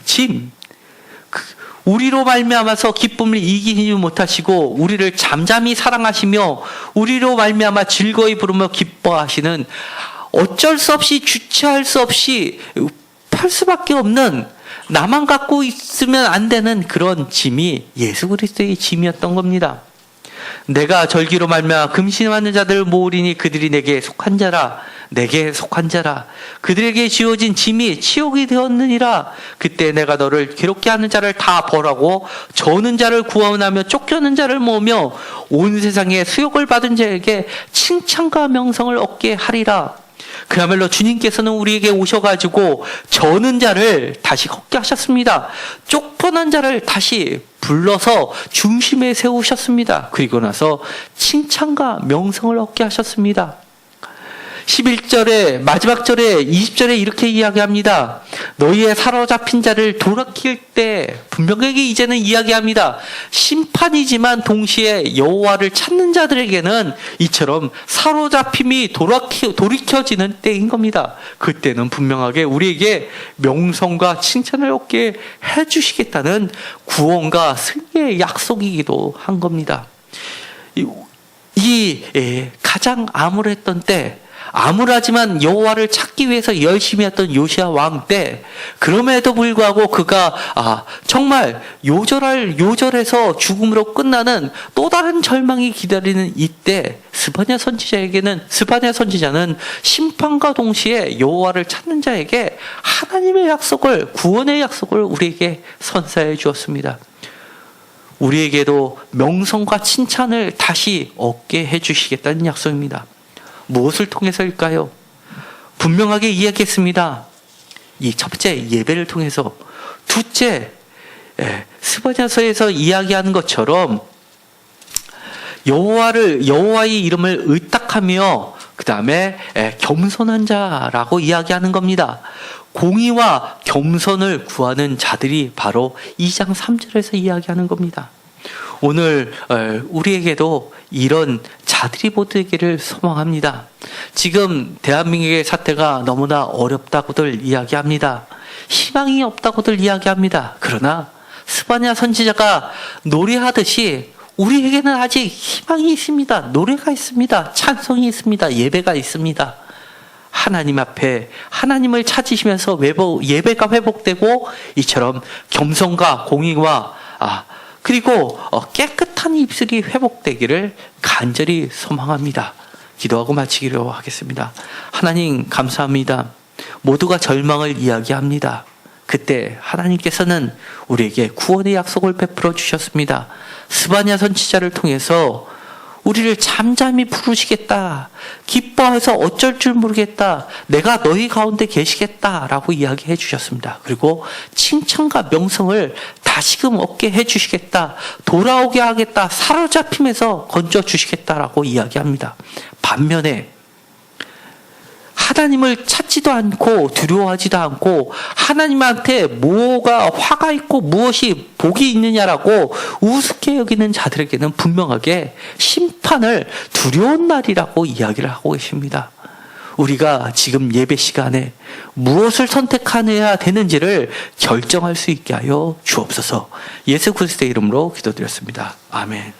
짐, 우리로 말미암아서 기쁨을 이기지 못하시고 우리를 잠잠히 사랑하시며 우리로 말미암아 즐거이 부르며 기뻐하시는, 어쩔 수 없이 주체할 수 없이 팔 수밖에 없는, 나만 갖고 있으면 안 되는 그런 짐이 예수 그리스도의 짐이었던 겁니다. 내가 절기로 말미암아 금신하는 자들을 모으리니 그들이 내게 속한 자라, 내게 속한 자라. 그들에게 지어진 짐이 치욕이 되었느니라. 그때 내가 너를 괴롭게 하는 자를 다 벌하고 저는 자를 구원하며 쫓겨는 자를 모으며 온 세상에 수욕을 받은 자에게 칭찬과 명성을 얻게 하리라. 그야말로 주님께서는 우리에게 오셔가지고 저는 자를 다시 걷게 하셨습니다. 쫓겨난 자를 다시 불러서 중심에 세우셨습니다. 그리고 나서 칭찬과 명성을 얻게 하셨습니다. 11절에 마지막 절에 20절에 이렇게 이야기합니다. 너희의 사로잡힌 자를 돌이킬 때, 분명하게 이제는 이야기합니다. 심판이지만 동시에 여호와를 찾는 자들에게는 이처럼 사로잡힘이 돌이켜지는 때인 겁니다. 그때는 분명하게 우리에게 명성과 칭찬을 얻게 해주시겠다는 구원과 승리의 약속이기도 한 겁니다. 이 가장 암울했던 때, 암울하지만 여호와를 찾기 위해서 열심히 했던 요시야 왕 때, 그럼에도 불구하고 그가 정말 요절해서 죽음으로 끝나는 또 다른 절망이 기다리는 이때, 스바냐 선지자는 심판과 동시에 여호와를 찾는 자에게 하나님의 약속을, 구원의 약속을 우리에게 선사해 주었습니다. 우리에게도 명성과 칭찬을 다시 얻게 해주시겠다는 약속입니다. 무엇을 통해서일까요? 분명하게 이야기했습니다. 이 첫째, 예배를 통해서. 둘째, 스바냐서에서 이야기하는 것처럼 여호와의 이름을 의탁하며 그 다음에 겸손한 자라고 이야기하는 겁니다. 공의와 겸손을 구하는 자들이 바로 2장 3절에서 이야기하는 겁니다. 오늘 우리에게도 이런 자들이 보되기를 소망합니다. 지금 대한민국의 사태가 너무나 어렵다고들 이야기합니다. 희망이 없다고들 이야기합니다. 그러나 스바냐 선지자가 노래하듯이 우리에게는 아직 희망이 있습니다. 노래가 있습니다. 찬송이 있습니다. 예배가 있습니다. 하나님 앞에 하나님을 찾으시면서 예배가 회복되고 이처럼 겸손과 공의와 그리고 깨끗한 입술이 회복되기를 간절히 소망합니다. 기도하고 마치기로 하겠습니다. 하나님 감사합니다. 모두가 절망을 이야기합니다. 그때 하나님께서는 우리에게 구원의 약속을 베풀어 주셨습니다. 스바냐 선지자를 통해서 우리를 잠잠히 부르시겠다, 기뻐해서 어쩔 줄 모르겠다, 내가 너희 가운데 계시겠다라고 이야기해 주셨습니다. 그리고 칭찬과 명성을 다시금 얻게 해 주시겠다, 돌아오게 하겠다, 사로잡힘에서 건져 주시겠다라고 이야기합니다. 반면에 하나님을 찾지도 않고 두려워하지도 않고 하나님한테 뭐가 화가 있고 무엇이 복이 있느냐라고 우습게 여기는 자들에게는 분명하게 심판을 두려운 날이라고 이야기를 하고 계십니다. 우리가 지금 예배 시간에 무엇을 선택해야 되는지를 결정할 수 있게 하여 주옵소서. 예수 그리스도의 이름으로 기도드렸습니다. 아멘.